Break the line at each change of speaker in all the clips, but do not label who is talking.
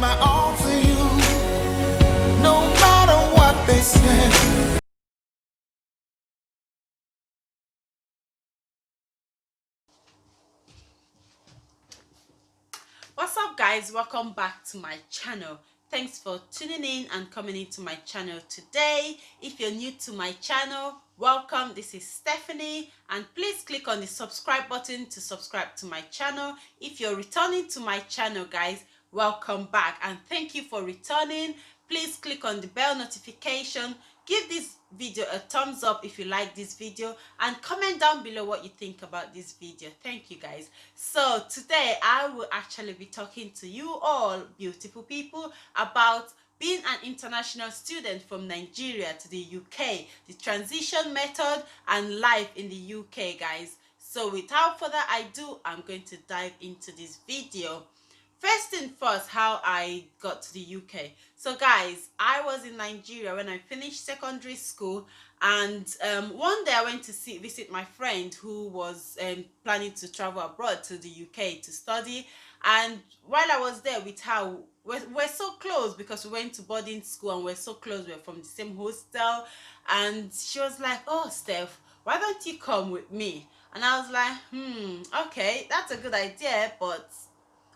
my all to you, no matter what they say.
What's up, guys? Welcome back to my channel. Thanks for tuning in and coming into my channel today. If you're new to my channel, welcome. This is Stephanie, and please click on the subscribe button to subscribe to my channel. If you're returning to my channel, guys, welcome back and thank you for returning. Please click on the bell notification. Give this video a thumbs up if you like this video, and comment down below what you think about this video. Thank you, guys. So today I will actually be talking to you all beautiful people about being an international student from Nigeria to the UK, the transition method and life in the UK, guys. So without further ado, I'm going to dive into this video. First thing first, how I got to the UK. So guys, I was in Nigeria when I finished secondary school, and one day I went to visit my friend who was planning to travel abroad to the UK to study. And while I was there with her, we're so close because we went to boarding school and we're so close, we're from the same hostel. And she was like, "Oh, Steph, why don't you come with me?" And I was like, okay, that's a good idea, but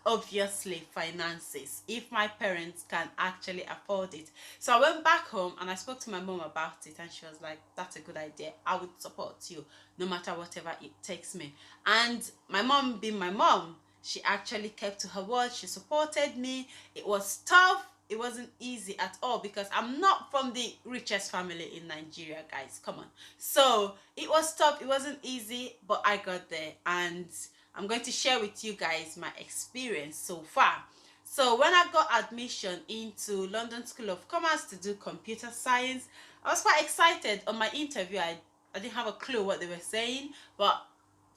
obviously finances, if my parents can actually afford it. So I went back home and I spoke to my mom about it, and she was like, "That's a good idea, I would support you no matter whatever it takes me." And my mom, being my mom, she actually kept to her word. She supported me. It was tough, it wasn't easy at all because I'm not from the richest family in Nigeria, guys, come on. So it was tough, it wasn't easy, but I got there, and I'm going to share with you guys my experience so far. So when I got admission into London School of Commerce to do computer science, I was quite excited. On my interview, I didn't have a clue what they were saying, but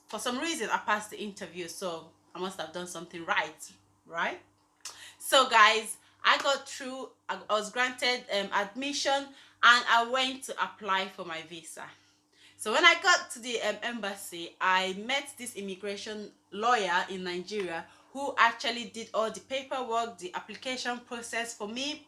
for some reason I passed the interview, so I must have done something right? So guys, I got through. I was granted admission, and I went to apply for my visa. So when I got to the embassy, I met this immigration lawyer in Nigeria who actually did all the paperwork, the application process for me,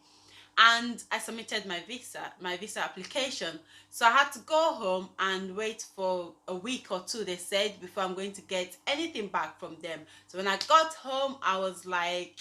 and I submitted my visa application. So I had to go home and wait for a week or two, they said, before I'm going to get anything back from them. So when I got home, I was like,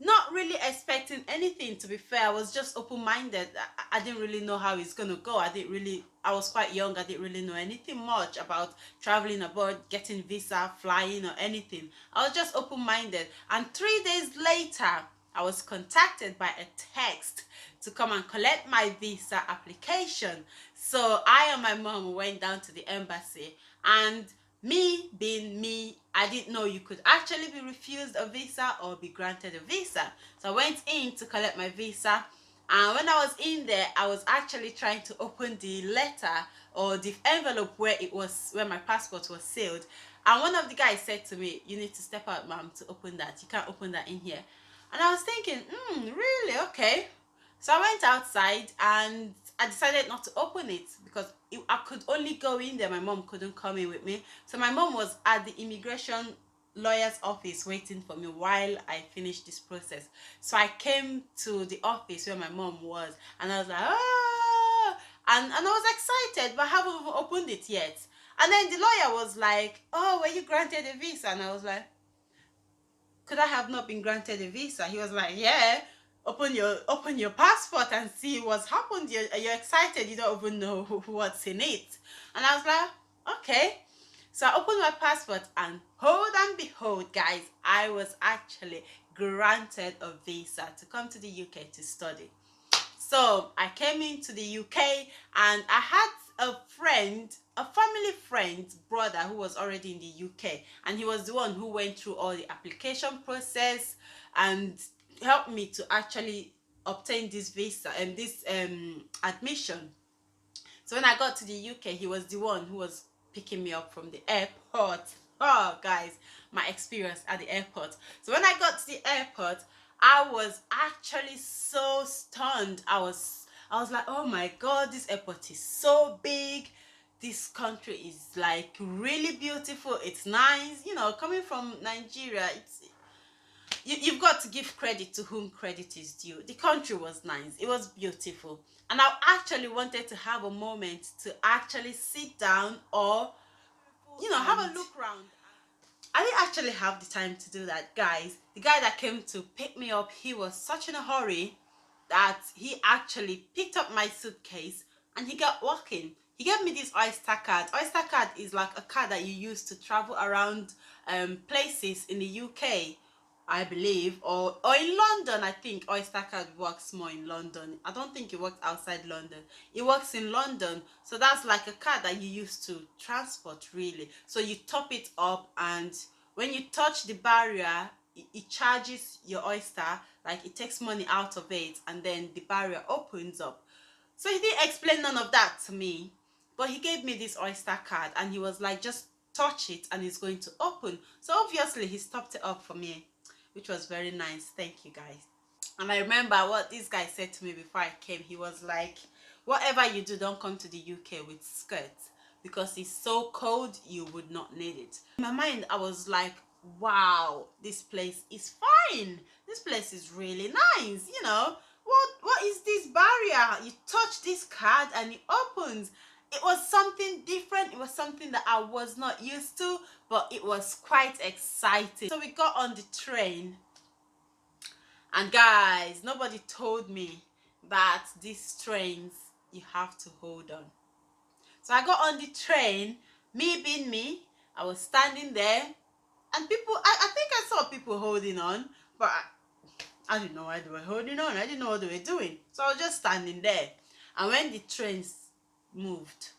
not really expecting anything, to be fair. I was just open-minded. I didn't really know how it's gonna go. I was quite young. I didn't really know anything much about traveling abroad, getting visa, flying, or anything. I was just open-minded. And 3 days later, I was contacted by a text to come and collect my visa application. So I and my mom went down to the embassy, and me being me, I didn't know you could actually be refused a visa or be granted a visa. So I went in to collect my visa, and when I was in there, I was actually trying to open the letter or the envelope where my passport was sealed. And one of the guys said to me, "You need to step out, ma'am, to open that. You can't open that in here." And I was thinking, really? Okay. So I went outside and I decided not to open it because I could only go in there. My mom couldn't come in with me. So my mom was at the immigration lawyer's office waiting for me while I finished this process. So I came to the office where my mom was, and I was like, "Ah!" And I was excited, but I haven't even opened it yet. And then the lawyer was like, "Oh, were you granted a visa?" And I was like, "Could I have not been granted a visa?" He was like, "Yeah, open your passport and see what's happened. You're excited, you don't even know what's in it." And I was like, "Okay." So I opened my passport, and hold and behold, guys, I was actually granted a visa to come to the UK to study. So I came into the UK, and I had a friend, a family friend's brother, who was already in the UK, and he was the one who went through all the application process and helped me to actually obtain this visa and this admission. So when I got to the UK, he was the one who was picking me up from the airport. Oh, guys, my experience at the airport. So when I got to the airport, I was actually so stunned. I was like, "Oh my God, this airport is so big. This country is like really beautiful. It's nice." You know, coming from Nigeria, you've got to give credit to whom credit is due. The country was nice, it was beautiful, and I actually wanted to have a moment to actually sit down or have a look around. I didn't actually have the time to do that, guys. The guy that came to pick me up, he was such in a hurry that he actually picked up my suitcase and he got walking. He gave me this Oyster card. Oyster card is like a card that you use to travel around places in the UK, I believe, or in London. I think Oyster card works more in London. I don't think it works outside London. It works in London. So that's like a card that you use to transport, really. So you top it up, and when you touch the barrier, it charges your Oyster, like it takes money out of it, and then the barrier opens up. So he didn't explain none of that to me, but he gave me this Oyster card and he was like, just touch it and it's going to open. So obviously he stopped it up for me, which was very nice. Thank you, guys. And I remember what this guy said to me before I came. He was like, whatever you do, don't come to the UK with skirts, because it's so cold you would not need it. In my mind, I was like, wow, this place is fine. This place is really nice. What is this barrier? You touch this card and it opens. It was something different. It was something that I was not used to, but it was quite exciting. So we got on the train, and guys, nobody told me that these trains, you have to hold on. So I got on the train, me being me, I was standing there, and people, I think I saw people holding on, but I didn't know why they were holding on. I didn't know what they were doing. So I was just standing there. And when the trains moved,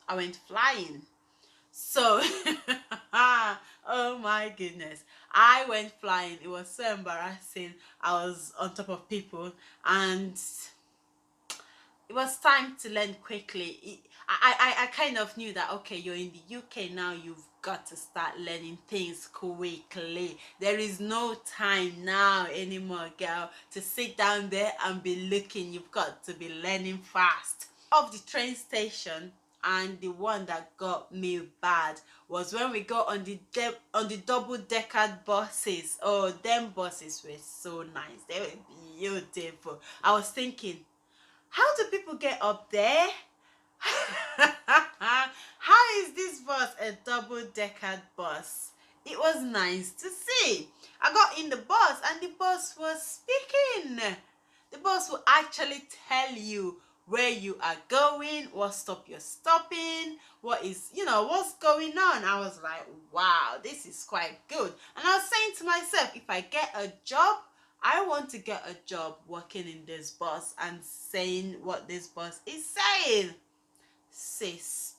I went flying. So, oh my goodness, I went flying. It was so embarrassing. I was on top of people, and it was time to learn quickly. I kind of knew that, okay, you're in the UK now, you've got to start learning things quickly. There is no time now anymore, girl, to sit down there and be looking. You've got to be learning fast. Of the train station, and the one that got me bad was when we got on the double-decker buses. Oh, them buses were so nice. They were beautiful. I was thinking, how do people get up there? How is this bus a double-decker bus? It was nice to see. I got in the bus and the bus was speaking. The bus will actually tell you where you are going, what stop you're stopping, what's going on. I was like, wow, this is quite good. And I was saying to myself, if I get a job, I want to get a job working in this bus and saying what this bus is saying. Sis,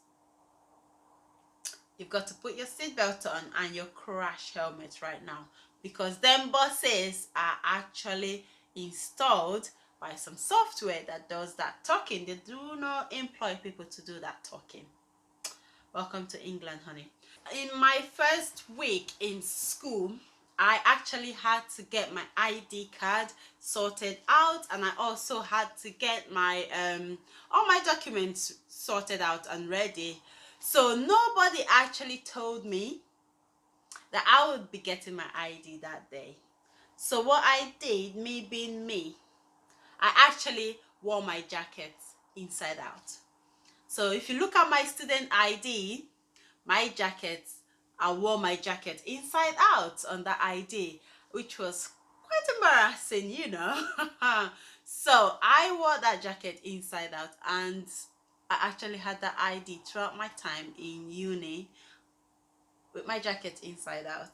you've got to put your seatbelt on and your crash helmet right now, because them buses are actually installed by some software that does that talking. They do not employ people to do that talking. Welcome to England, honey. In my first week in school, I actually had to get my ID card sorted out, and I also had to get my all my documents sorted out and ready. So nobody actually told me that I would be getting my ID that day. So what I did, me being me, I actually wore my jacket inside out. So if you look at my student ID, my jacket, I wore my jacket inside out on the ID, which was quite embarrassing, So I wore that jacket inside out, and I actually had that ID throughout my time in uni with my jacket inside out,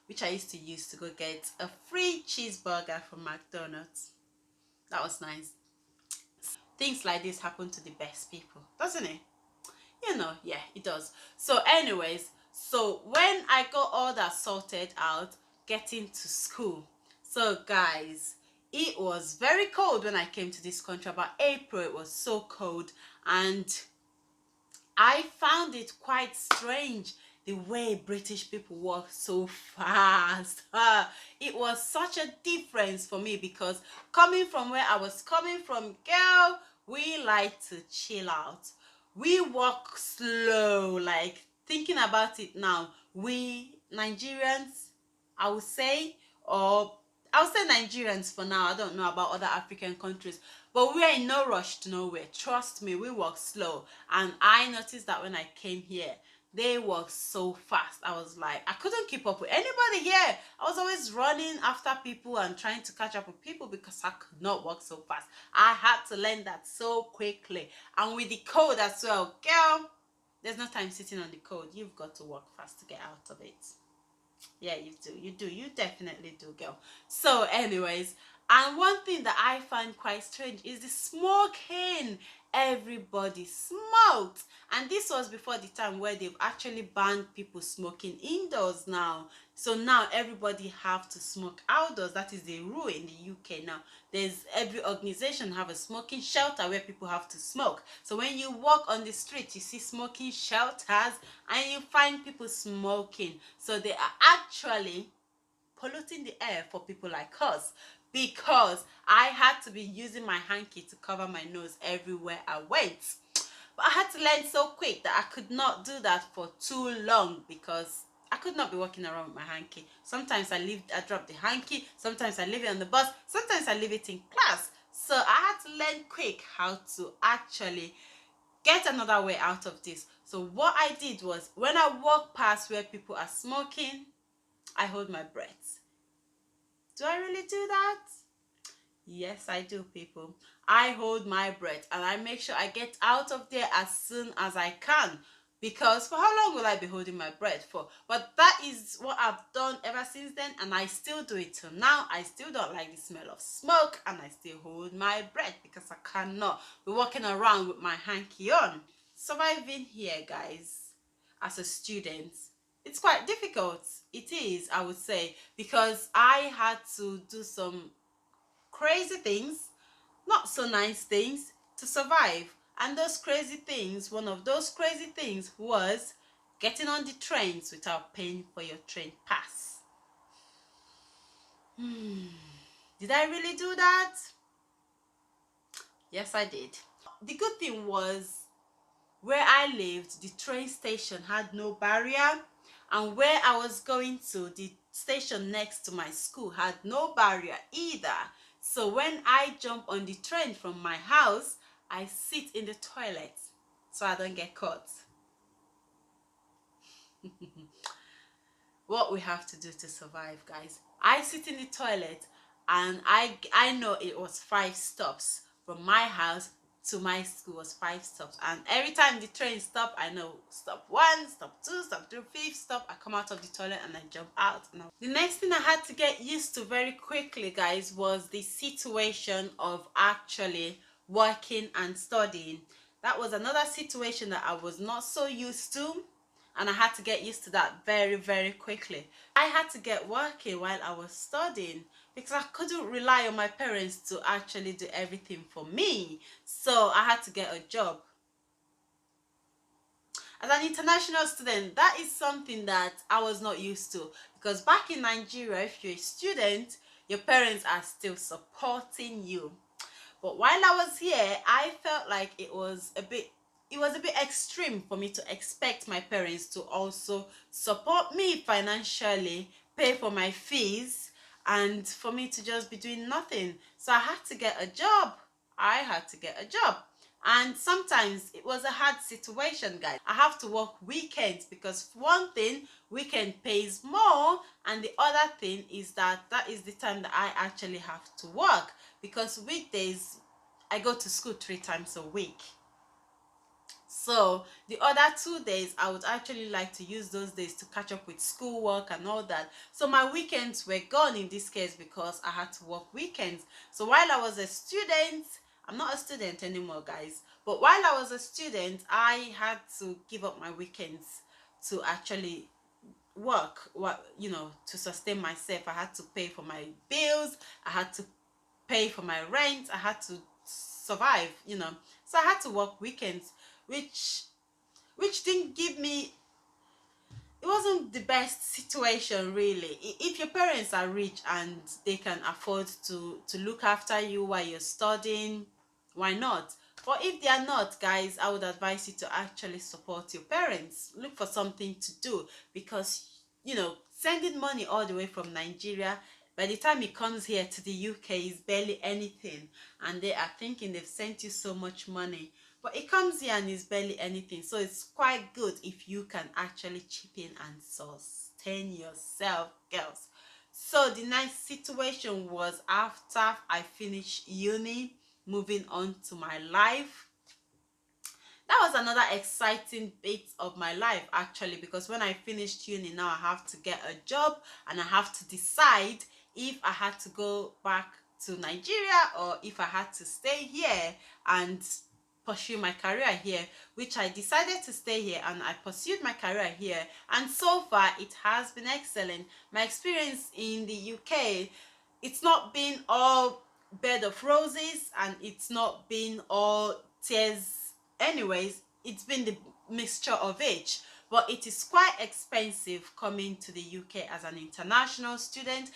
which I used to use to go get a free cheeseburger from McDonald's. That was nice. Things like this happen to the best people, doesn't it? Yeah, it does. So anyways, so when I got all that sorted out, getting to school, so guys, it was very cold when I came to this country. About April, it was so cold, and I found it quite strange the way British people walk so fast. It was such a difference for me, because coming from where I was coming from, girl, we like to chill out. We walk slow. Like, thinking about it now, we Nigerians, I would say, or I'll say Nigerians for now. I don't know about other African countries, but we are in no rush to nowhere. Trust me, we walk slow. And I noticed that when I came here, they walk so fast. I was like, I couldn't keep up with anybody here. I was always running after people and trying to catch up with people because I could not walk so fast. I had to learn that so quickly. And with the code as well, girl, there's no time sitting on the code. You've got to work fast to get out of it. Yeah, you definitely do, girl. So anyways, and one thing that I find quite strange is the smoking. Everybody smoked, and this was before the time where they've actually banned people smoking indoors now. So now everybody have to smoke outdoors. That is the rule in the UK now. There's every organization have a smoking shelter where people have to smoke. So when you walk on the street, you see smoking shelters and you find people smoking. So they are actually polluting the air for people like us, because I had to be using my hanky to cover my nose everywhere I went. But I had to learn so quick that I could not do that for too long, because I could not be walking around with my hanky. Sometimes I drop the hanky, sometimes I leave it on the bus, sometimes I leave it in class. So I had to learn quick how to actually get another way out of this. So what I did was, when I walk past where people are smoking, I hold my breath. Do I really do that? Yes, I do, people. I hold my breath and I make sure I get out of there as soon as I can. Because for how long will I be holding my breath for? But that is what I've done ever since then, and I still do it till now. I still don't like the smell of smoke, and I still hold my breath because I cannot be walking around with my hanky on. Surviving here, guys, as a student, it's quite difficult. It is, I would say, because I had to do some crazy things, not so nice things, to survive. And those crazy things, one of those crazy things was getting on the trains without paying for your train pass. Did I really do that? Yes, I did. The good thing was, where I lived, the train station had no barrier, and where I was going to, the station next to my school had no barrier either. So when I jump on the train from my house, I sit in the toilet so I don't get caught. What we have to do to survive, guys. I sit in the toilet, and I know it was 5 stops from my house to my school was 5 stops, and every time the train stopped, I know stop 1, stop 2, stop 3, 5th stop, I come out of the toilet and I jump out. The next thing I had to get used to very quickly, guys, was the situation of actually working and studying. That was another situation that I was not so used to, and I had to get used to that very, very quickly. I had to get working while I was studying because I couldn't rely on my parents to actually do everything for me. So I had to get a job. As an international student, that is something that I was not used to, because back in Nigeria, if you're a student, your parents are still supporting you. But while I was here, I felt like it was a bit extreme for me to expect my parents to also support me financially, pay for my fees, and for me to just be doing nothing. So I had to get a job. And sometimes it was a hard situation, guys. I have to work weekends because, one thing, weekend pays more, and the other thing is that is the time that I actually have to work, because weekdays I go to school 3 times a week. So the other 2 days, I would actually like to use those days to catch up with schoolwork and all that. So my weekends were gone in this case because I had to work weekends. So while I was a student, I'm not a student anymore, guys, but while I was a student, I had to give up my weekends to actually work, to sustain myself. I had to pay for my bills, I had to pay for my rent, I had to survive, so I had to work weekends, which didn't give me, it wasn't the best situation, really. If your parents are rich and they can afford to look after you while you're studying, why not? But if they are not, guys, I would advise you to actually support your parents. Look for something to do, because sending money all the way from Nigeria, By the time it comes here to the UK, it's barely anything, and they are thinking they've sent you so much money, but it comes here and it's barely anything. So it's quite good if you can actually chip in and sustain yourself, girls. So the nice situation was, after I finished uni, moving on to my life, that was another exciting bit of my life, actually, because when I finished uni, now I have to get a job and I have to decide if I had to go back to Nigeria or if I had to stay here and pursue my career here, which I decided to stay here, and I pursued my career here, and so far it has been excellent. My experience in the UK, it's not been all bed of roses and it's not been all tears. Anyways, it's been the mixture of each, but it is quite expensive coming to the UK as an international student,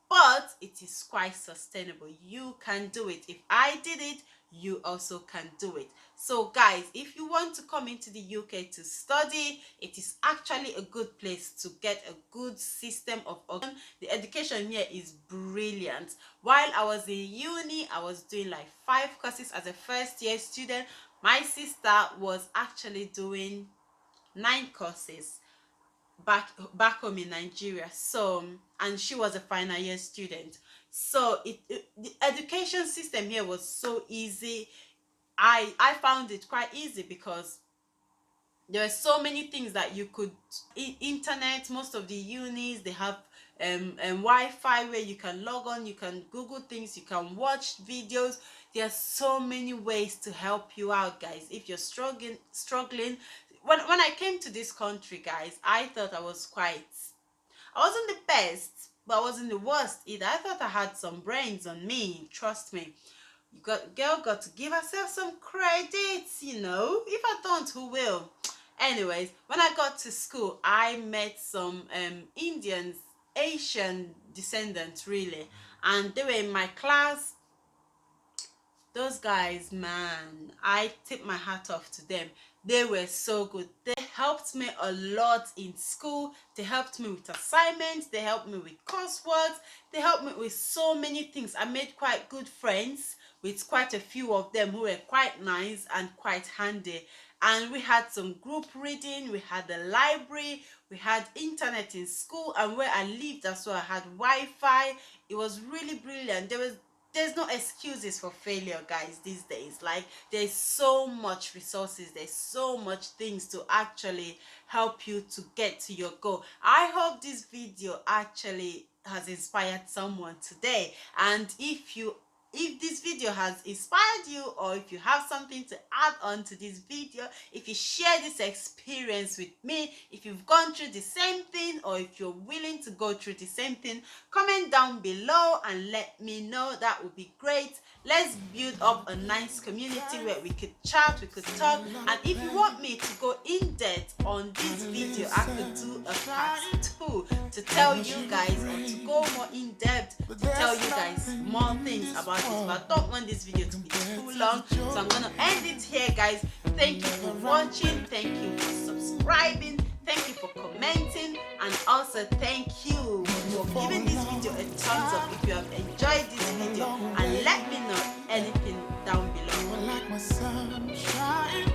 but it is quite sustainable. You can do it. If I did it, you also can do it. So guys, if you want to come into the UK to study, it is actually a good place to get a good system of education. The education here is brilliant. While I was in uni, I was doing like 5 courses as a first year student. My sister was actually doing 9 courses back home in Nigeria. So, and she was a final year student. So the education system here was so easy. I found it quite easy because there are so many things that you could, internet, most of the unis, they have Wi-Fi where you can log on, you can Google things, you can watch videos. There are so many ways to help you out, guys, if you're struggling. When I came to this country, guys, I thought I wasn't the best, but I wasn't the worst either. I thought I had some brains on me, trust me. Girl got to give herself some credits, you know. If I don't, who will? Anyways, when I got to school, I met some Indians, Asian descendants really, and they were in my class. Those guys, man, I tip my hat off to them. They were so good. They helped me a lot in school. They helped me with assignments. They helped me with coursework. They helped me with so many things. I made quite good friends with quite a few of them who were quite nice and quite handy. And we had some group reading, we had the library, we had internet in school, and where I lived as well, I had Wi-Fi. It was really brilliant. There's no excuses for failure, guys, these days. Like, there's so much resources, there's so much things to actually help you to get to your goal. I hope this video actually has inspired someone today, and if this video has inspired you, or if you have something to add on to this video, if you share this experience with me, if you've gone through the same thing, or if you're willing to go through the same thing, comment down below and let me know. That would be great. Let's build up a nice community where we could chat, we could talk, and if you want me to go in depth on this video, I could do a part 2 to tell you guys, or to go more in depth to tell you guys more things about this. But I don't want this video to be too long, so I'm gonna end it here, guys. Thank you for watching, thank you for subscribing, thank you for commenting, and also thank you for giving this video a thumbs up if you have enjoyed this video, and let me know anything down below.
Like my sunshine,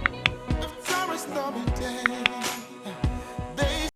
the forest stormy day.